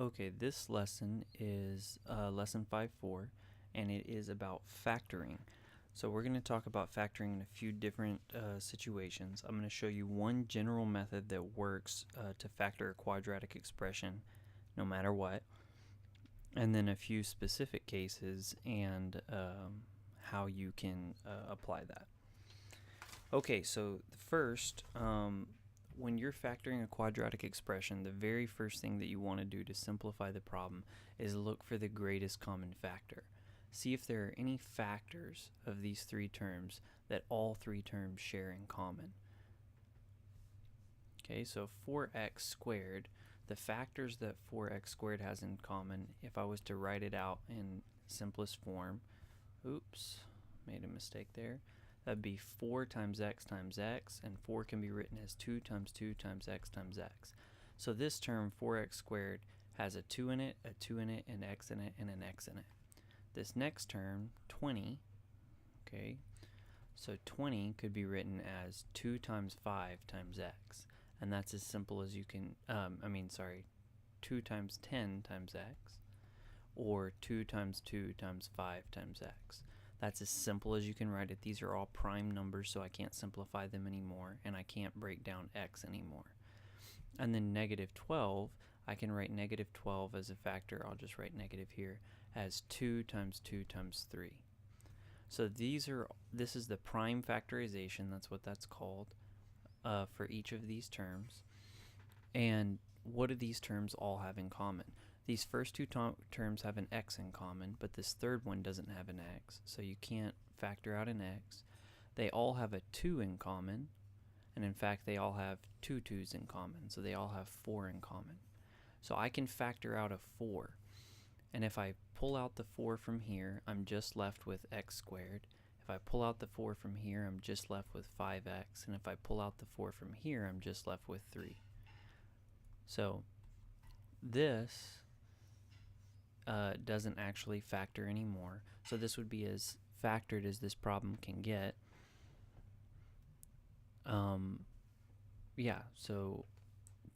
Okay, this lesson is lesson 5.4, and it is about factoring. So we're going to talk about factoring in a few different situations. I'm going to show you one general method that works to factor a quadratic expression no matter what, and then a few specific cases and how you can apply that. Okay, so first, when you're factoring a quadratic expression, the very first thing that you want to do to simplify the problem is look for the greatest common factor. See if there are any factors of these three terms that all three terms share in common. Okay, so 4x squared, the factors that 4x squared has in common, if I was to write it out in simplest form, oops, made a mistake there. That'd be 4 times x, and 4 can be written as 2 times 2 times x times x. So this term, 4x squared, has a 2 in it, a 2 in it, an x in it, and an x in it. This next term, 20, okay, so 20 could be written as 2 times 5 times x, and that's as simple as you can, 2 times 10 times x, or 2 times 2 times 5 times x. That's as simple as you can write it. These are all prime numbers, so I can't simplify them anymore, and I can't break down x anymore. And then negative 12, I can write negative 12 as a factor. I'll just write negative here as 2 times 2 times 3. So this is the prime factorization, that's what that's called, for each of these terms. And what do these terms all have in common? These first two terms have an x in common, but this third one doesn't have an x, so you can't factor out an x. They all have a 2 in common, and in fact they all have two 2's in common, so they all have 4 in common. So I can factor out a 4, and if I pull out the 4 from here, I'm just left with x squared. If I pull out the 4 from here, I'm just left with 5x, and if I pull out the 4 from here, I'm just left with 3. So this doesn't actually factor anymore. So this would be as factored as this problem can get. Yeah, so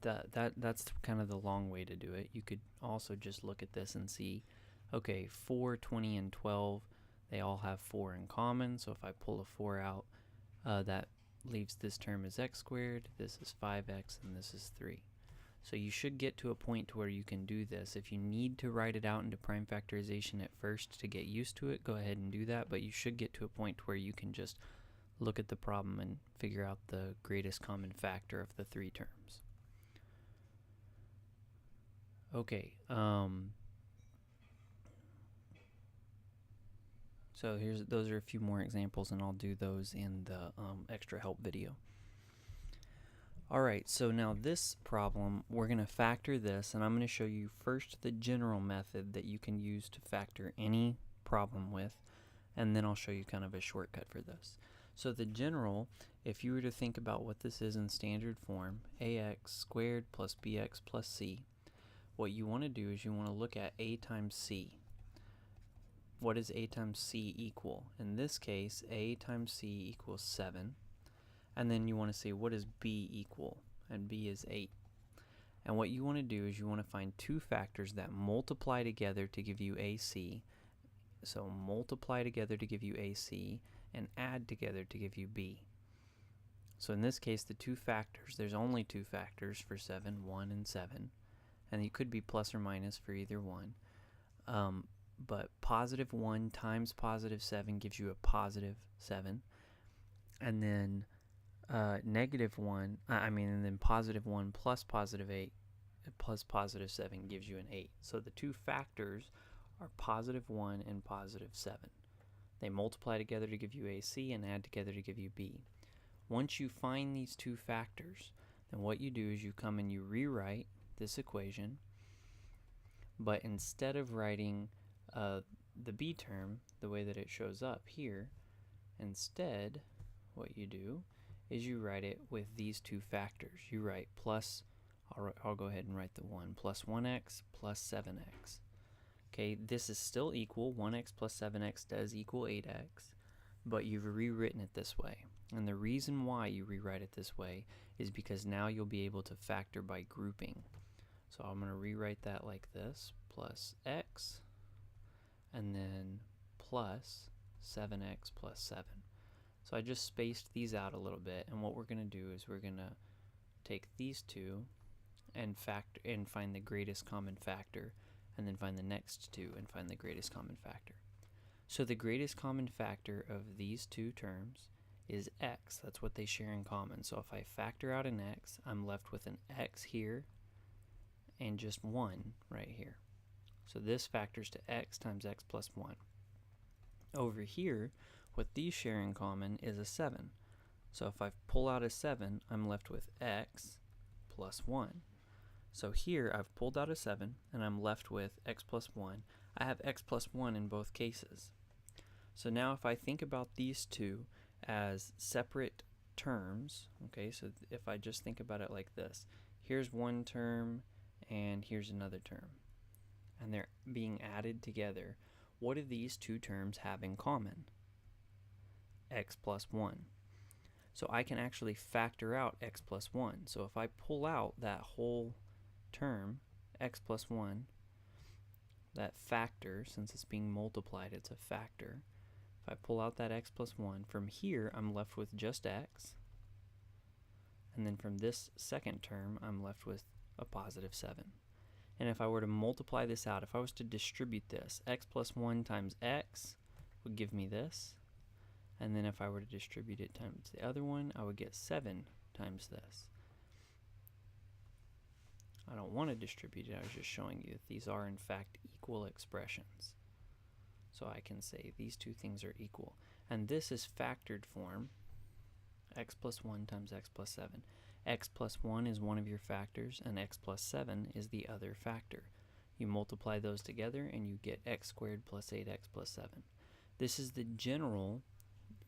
that's kind of the long way to do it. You could also just look at this and see, okay, 4, 20, and 12, they all have 4 in common. So if I pull a 4 out, that leaves this term as x squared, this is 5x, and this is 3. So you should get to a point to where you can do this. If you need to write it out into prime factorization at first to get used to it, go ahead and do that, but you should get to a point where you can just look at the problem and figure out the greatest common factor of the three terms. Okay, so those are a few more examples, and I'll do those in the extra help video. Alright, so now this problem, we're going to factor this, and I'm going to show you first the general method that you can use to factor any problem with, and then I'll show you kind of a shortcut for this. So the general, if you were to think about what this is in standard form, ax squared plus bx plus c, what you want to do is you want to look at a times c. What does a times c equal? In this case, a times c equals 7. And then you want to say, what does b equal? And b is 8. And what you want to do is you want to find two factors that multiply together to give you ac. So multiply together to give you ac, and add together to give you b. So in this case, the two factors, there's only two factors for 7, 1 and 7. And you could be plus or minus for either one. But positive 1 times positive 7 gives you a positive 7. And then negative 1, and then positive 1 plus positive 8 plus positive 7 gives you an 8. So the two factors are positive 1 and positive 7. They multiply together to give you AC and add together to give you B. Once you find these two factors, then what you do is you come and you rewrite this equation, but instead of writing the B term the way that it shows up here, instead what you do is you write it with these two factors. You write plus, I'll go ahead and write the 1, plus 1x plus 7x. Okay, this is still equal, 1x plus 7x does equal 8x, but you've rewritten it this way. And the reason why you rewrite it this way is because now you'll be able to factor by grouping. So I'm going to rewrite that like this, plus x, and then plus 7x plus 7. So I just spaced these out a little bit, and what we're going to do is we're going to take these two and find the greatest common factor, and then find the next two and find the greatest common factor. So the greatest common factor of these two terms is x. That's what they share in common. So if I factor out an x, I'm left with an x here and just 1 right here. So this factors to x times x plus 1. Over here, what these share in common is a 7. So if I pull out a 7, I'm left with x plus 1. So here I've pulled out a 7 and I'm left with x plus 1. I have x plus 1 in both cases. So now if I think about these two as separate terms, okay, so if I just think about it like this, here's one term and here's another term, and they're being added together, what do these two terms have in common? X plus 1. So I can actually factor out x plus 1. So if I pull out that whole term, x plus 1, that factor, since it's being multiplied, it's a factor. If I pull out that x plus 1, from here I'm left with just x, and then from this second term I'm left with a positive 7. And if I were to multiply this out, if I was to distribute this, x plus 1 times x would give me this, and then if I were to distribute it times the other one, I would get 7 times this. I don't want to distribute it, I was just showing you that these are in fact equal expressions. So I can say these two things are equal. And this is factored form, x plus 1 times x plus 7. X plus 1 is one of your factors, and x plus 7 is the other factor. You multiply those together and you get x squared plus 8x plus 7. This is the general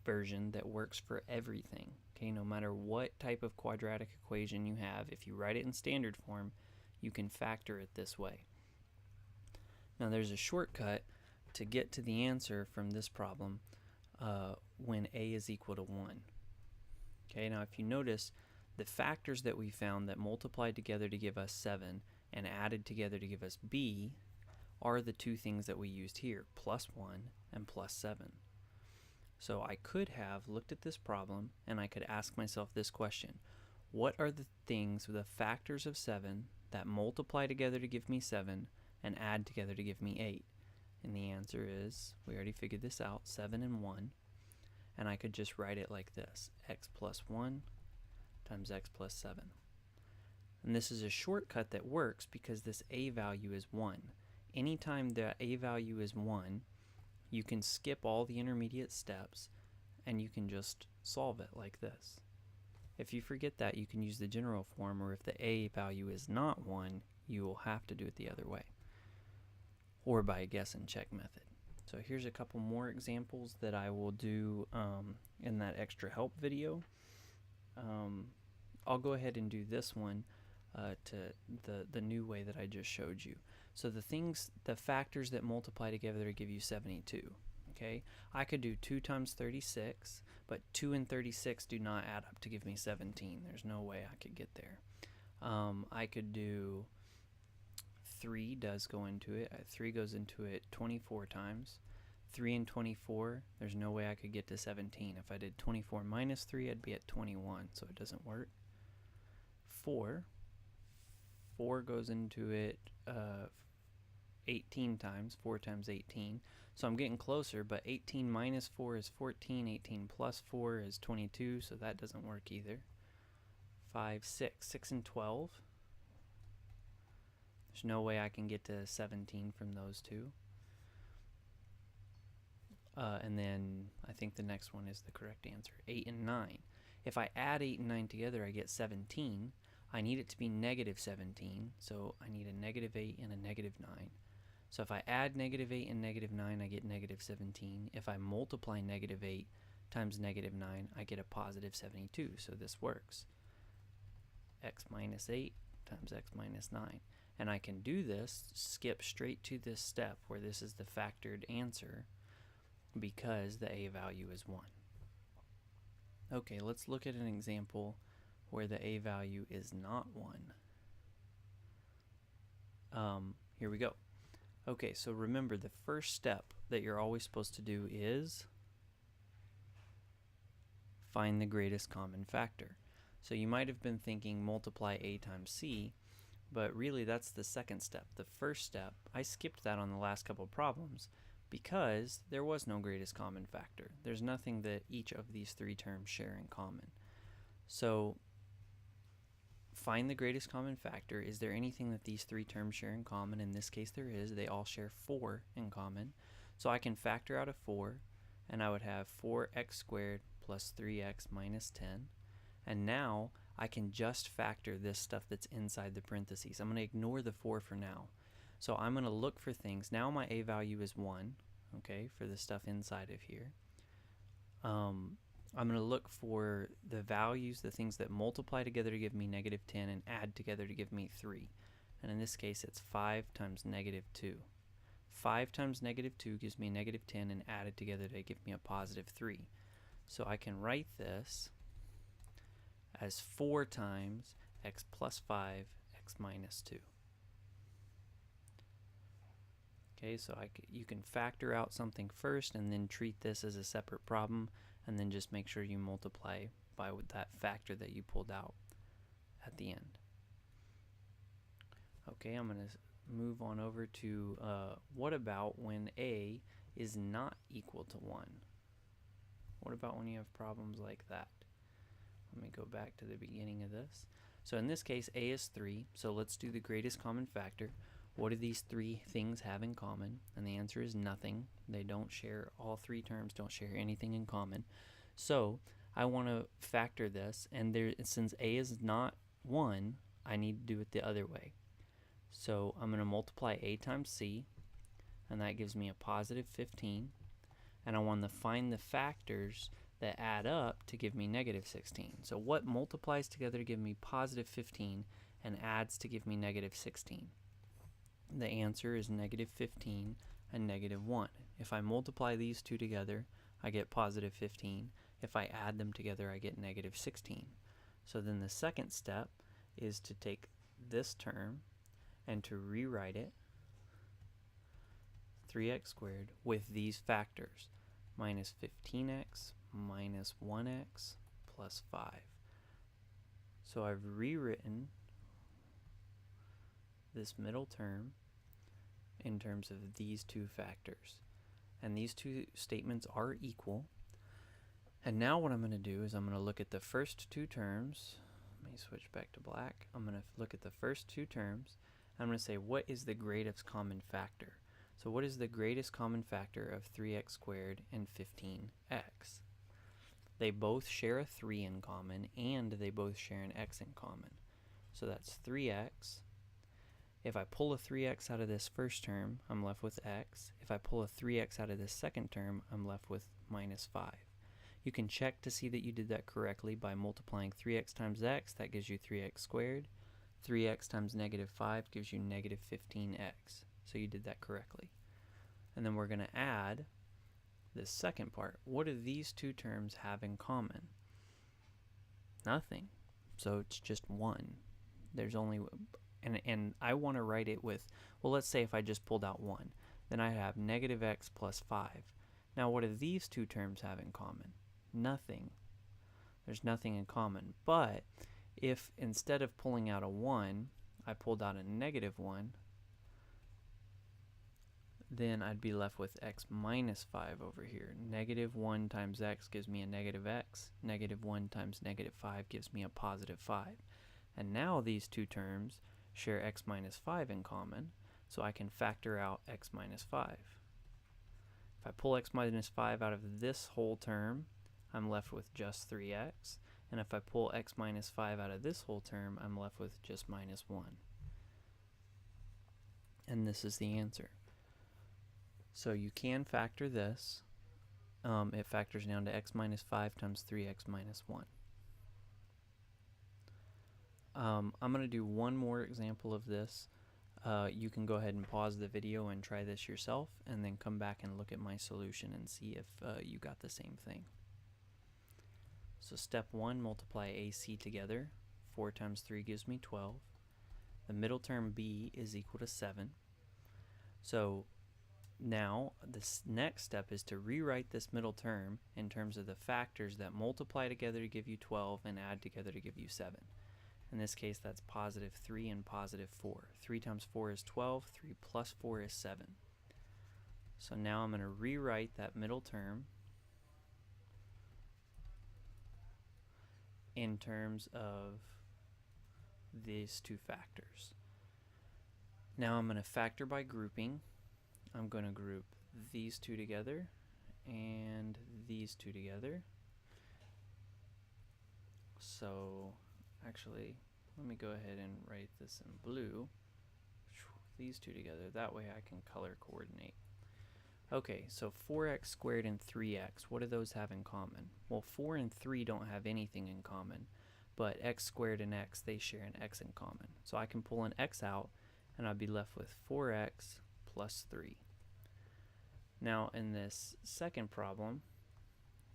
version that works for everything. Okay, no matter what type of quadratic equation you have, if you write it in standard form, you can factor it this way. Now there's a shortcut to get to the answer from this problem when a is equal to 1. Okay, now if you notice, the factors that we found that multiplied together to give us 7 and added together to give us b are the two things that we used here, plus 1 and plus 7. So I could have looked at this problem and I could ask myself this question: what are the things, the factors of 7 that multiply together to give me 7 and add together to give me 8? And the answer is, we already figured this out, 7 and 1. And I could just write it like this: x plus 1 times x plus 7. And this is a shortcut that works because this a value is 1. Anytime the a value is 1, you can skip all the intermediate steps and you can just solve it like this. If you forget that, you can use the general form, or if the a value is not 1, you will have to do it the other way, or by a guess and check method. So here's a couple more examples that I will do in that extra help video. I'll go ahead and do this one to the new way that I just showed you. So the factors that multiply together to give you 72. Okay, I could do 2 times 36, but 2 and 36 do not add up to give me 17. There's no way I could get there. I could do 3 does go into it. 3 goes into it 24 times. 3 and 24, there's no way I could get to 17. If I did 24 minus 3, I'd be at 21, so it doesn't work. 4 goes into it 18 times. 4 times 18. So I'm getting closer, but 18 minus 4 is 14. 18 plus 4 is 22, so that doesn't work either. 5, 6 and 12. There's no way I can get to 17 from those two. And then I think the next one is the correct answer, 8 and 9. If I add 8 and 9 together, I get 17. I need it to be negative 17, so I need a negative 8 and a negative 9. So if I add negative 8 and negative 9, I get negative 17. If I multiply negative 8 times negative 9, I get a positive 72, so this works. X minus 8 times x minus 9. And I can do this, skip straight to this step where this is the factored answer, because the a value is 1. Okay, let's look at an example where the a value is not 1. Here we go. Okay, so remember the first step that you're always supposed to do is find the greatest common factor. So you might have been thinking multiply a times c, but really that's the second step. The first step, I skipped that on the last couple of problems because there was no greatest common factor. There's nothing that each of these three terms share in common. So find the greatest common factor. Is there anything that these three terms share in common? In this case there is. They all share 4 in common. So I can factor out a 4, and I would have 4x squared plus 3x minus 10. And now I can just factor this stuff that's inside the parentheses. I'm going to ignore the 4 for now. So I'm going to look for things. Now my a value is 1, okay, for the stuff inside of here. I'm going to look for the values, the things that multiply together to give me negative 10 and add together to give me 3. And in this case, it's 5 times negative 2. 5 times negative 2 gives me negative 10, and added together to give me a positive 3. So I can write this as 4 times x plus 5, x minus 2. Okay, so you can factor out something first and then treat this as a separate problem, and then just make sure you multiply by that factor that you pulled out at the end. Okay, I'm going to move on over to what about when a is not equal to 1? What about when you have problems like that? Let me go back to the beginning of this. So in this case, a is 3, so let's do the greatest common factor. What do these three things have in common? And the answer is nothing. They don't share, all three terms don't share anything in common. So I want to factor this, and since a is not 1, I need to do it the other way. So I'm going to multiply a times c, and that gives me a positive 15. And I want to find the factors that add up to give me negative 16. So what multiplies together to give me positive 15 and adds to give me negative 16? The answer is negative 15 and negative 1. If I multiply these two together, I get positive 15. If I add them together, I get negative 16. So then the second step is to take this term and to rewrite it 3x squared with these factors, minus 15x minus 1x plus 5. So I've rewritten this middle term in terms of these two factors. And these two statements are equal. And now what I'm going to do is I'm going to look at the first two terms. Let me switch back to black. I'm going to look at the first two terms. I'm going to say, what is the greatest common factor? So what is the greatest common factor of 3x squared and 15x? They both share a 3 in common, and they both share an x in common. So that's 3x. If I pull a 3x out of this first term, I'm left with x. If I pull a 3x out of this second term, I'm left with minus 5. You can check to see that you did that correctly by multiplying 3x times x. That gives you 3x squared. 3x times negative 5 gives you negative 15x. So you did that correctly. And then we're going to add this second part. What do these two terms have in common? Nothing. So it's just 1. There's only... And I want to write it with, well, let's say if I just pulled out 1, then I have negative x plus 5. Now what do these two terms have in common? Nothing. There's nothing in common. But if instead of pulling out a 1, I pulled out a negative 1, then I'd be left with x minus 5 over here. Negative 1 times x gives me a negative x. Negative 1 times negative 5 gives me a positive 5. And now these two terms share x minus 5 in common, so I can factor out x minus 5. If I pull x minus 5 out of this whole term, I'm left with just 3x. And if I pull x minus 5 out of this whole term, I'm left with just minus 1. And this is the answer. So you can factor this. It factors down to x minus 5 times 3x minus 1. I'm going to do one more example of this. You can go ahead and pause the video and try this yourself, and then come back and look at my solution and see if you got the same thing. So step 1, multiply AC together. 4 times 3 gives me 12. The middle term b is equal to 7. So now this next step is to rewrite this middle term in terms of the factors that multiply together to give you 12 and add together to give you 7. In this case, that's positive 3 and positive 4. 3 times 4 is 12, 3 plus 4 is 7. So now I'm going to rewrite that middle term in terms of these two factors. Now I'm going to factor by grouping. I'm going to group these two together and these two together. So actually, let me go ahead and write this in blue. These two together, that way I can color coordinate. Okay, so 4x squared and 3x, what do those have in common? Well, 4 and 3 don't have anything in common, but x squared and x, they share an x in common. So I can pull an x out, and I'd be left with 4x plus 3. Now in this second problem,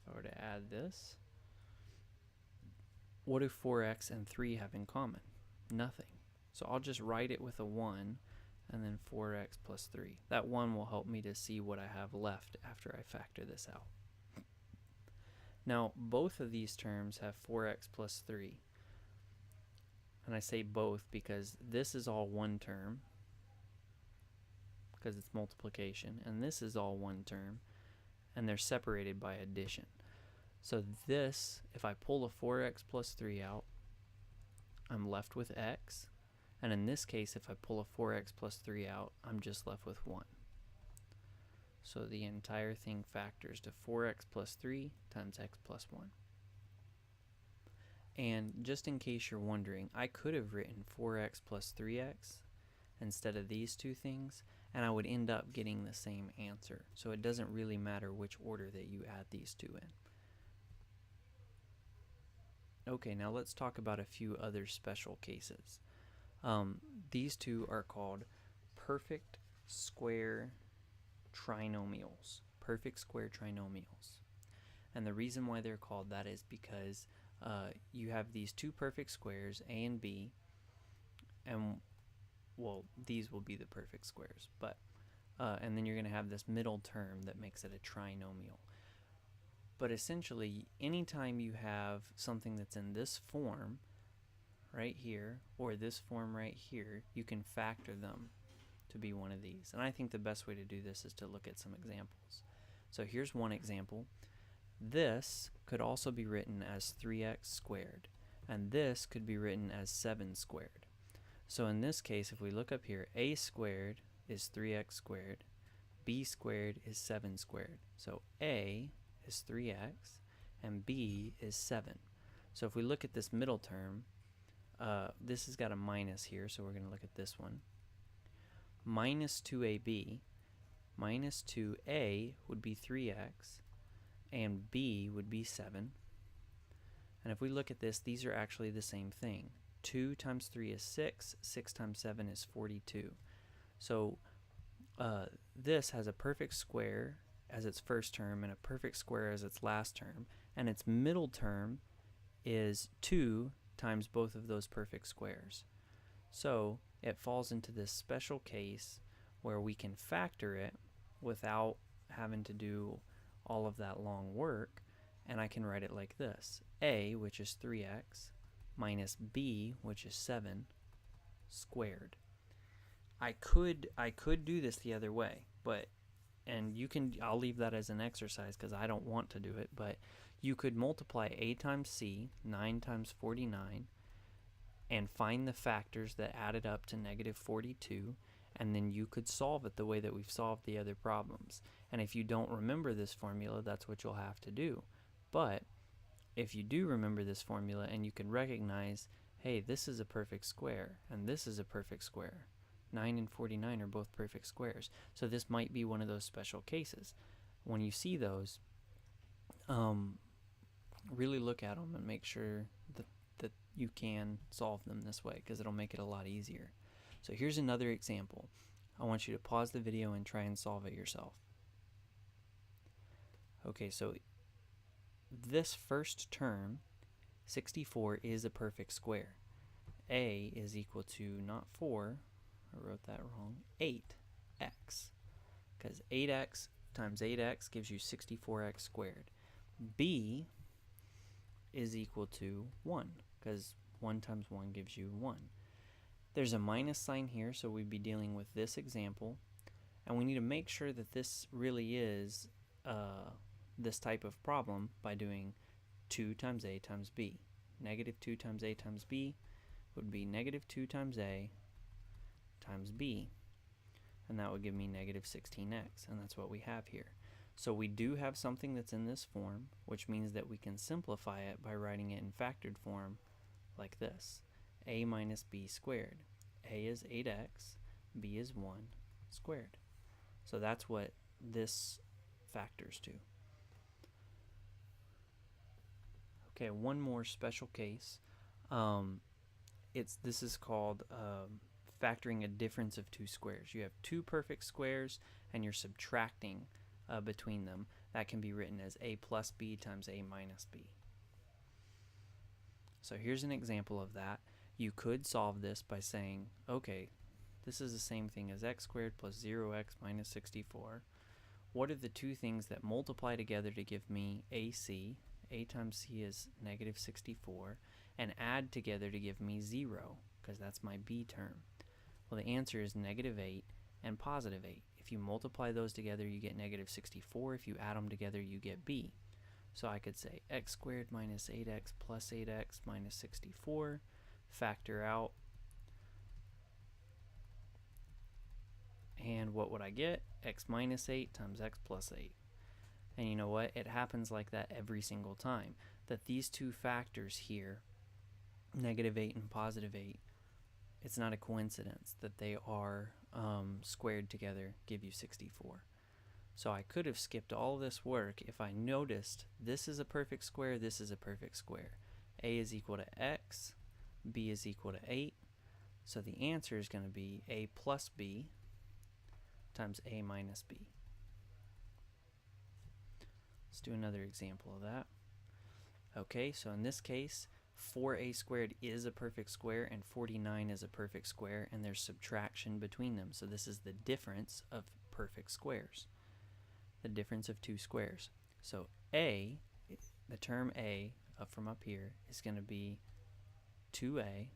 if I were to add this, what do 4x and 3 have in common? Nothing. So I'll just write it with a 1, and then 4x plus 3. That 1 will help me to see what I have left after I factor this out. Now both of these terms have 4x plus 3. And I say both because this is all one term, because it's multiplication, and this is all one term, and they're separated by addition. So this, if I pull a 4x plus 3 out, I'm left with x. And in this case, if I pull a 4x plus 3 out, I'm just left with 1. So the entire thing factors to 4x plus 3 times x plus 1. And just in case you're wondering, I could have written 4x plus 3x instead of these two things, and I would end up getting the same answer. So it doesn't really matter which order that you add these two in. Okay, now let's talk about a few other special cases. These two are called perfect square trinomials. Perfect square trinomials. And the reason why they're called that is because you have these two perfect squares, a and b, and well, these will be the perfect squares, but and then you're going to have this middle term that makes it a trinomial. But essentially, anytime you have something that's in this form right here, or this form right here, you can factor them to be one of these. And I think the best way to do this is to look at some examples. So here's one example. This could also be written as 3x squared, and this could be written as 7 squared. So in this case, if we look up here, a squared is 3x squared, b squared is 7 squared. So a is 3x, and b is 7. So if we look at this middle term, this has got a minus here, so we're going to look at this one. Minus 2ab, minus 2a would be 3x, and b would be 7. And if we look at this, these are actually the same thing. 2 times 3 is 6, 6 times 7 is 42. So this has a perfect square as its first term and a perfect square as its last term, and its middle term is 2 times both of those perfect squares. So it falls into this special case where we can factor it without having to do all of that long work, and I can write it like this: a, which is 3x, minus b, which is 7, squared. I could do this the other way, but I'll leave that as an exercise because I don't want to do it, but you could multiply a times c, 9 times 49, and find the factors that added up to negative 42, and then you could solve it the way that we've solved the other problems. And if you don't remember this formula, that's what you'll have to do. But if you do remember this formula and you can recognize, hey, this is a perfect square and this is a perfect square, 9 and 49 are both perfect squares. So this might be one of those special cases. When you see those, really look at them and make sure that you can solve them this way, because it'll make it a lot easier. So here's another example. I want you to pause the video and try and solve it yourself. Okay, so this first term, 64, is a perfect square. a is equal to not 4, I wrote that wrong, 8x, because 8x times 8x gives you 64x squared. B is equal to 1, because 1 times 1 gives you 1. There's a minus sign here, so we'd be dealing with this example, and we need to make sure that this really is this type of problem by doing 2 times a times b. Negative 2 times a times b would be negative 2 times a times b, and that would give me negative 16x, and that's what we have here. So we do have something that's in this form, which means that we can simplify it by writing it in factored form like this: a minus b squared. A is 8x, b is 1 squared. So that's what this factors to. Okay, one more special case. This is called factoring a difference of two squares. You have two perfect squares and you're subtracting between them. That can be written as a plus b times a minus b. So here's an example of that. You could solve this by saying, okay, this is the same thing as x squared plus 0x minus 64. What are the two things that multiply together to give me AC? A times c is negative 64, and add together to give me 0, because that's my b term. Well, the answer is negative 8 and positive 8. If you multiply those together, you get negative 64. If you add them together, you get b. So I could say x squared minus 8x plus 8x minus 64, factor out, and what would I get? X minus 8 times x plus 8. And you know what? It happens like that every single time, that these two factors here, negative 8 and positive 8, it's not a coincidence that they are squared together give you 64. So I could have skipped all this work if I noticed this is a perfect square, this is a perfect square. A is equal to x, b is equal to 8. So the answer is going to be a plus b times a minus b. Let's do another example of that. Okay, so in this case, 4a squared is a perfect square and 49 is a perfect square, and there's subtraction between them. So this is the difference of perfect squares, the difference of two squares. So a, the term a up from up here, is going to be 2a.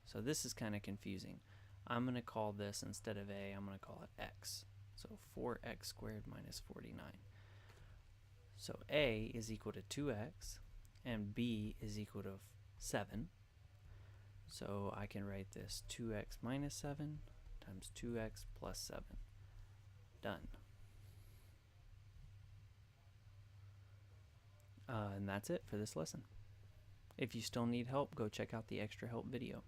So this is kind of confusing. I'm going to call this, instead of a, I'm going to call it x. So 4x squared minus 49. So a is equal to 2x and b is equal to 7. So I can write this 2x minus 7 times 2x plus 7. Done. And that's it for this lesson. If you still need help, go check out the extra help video.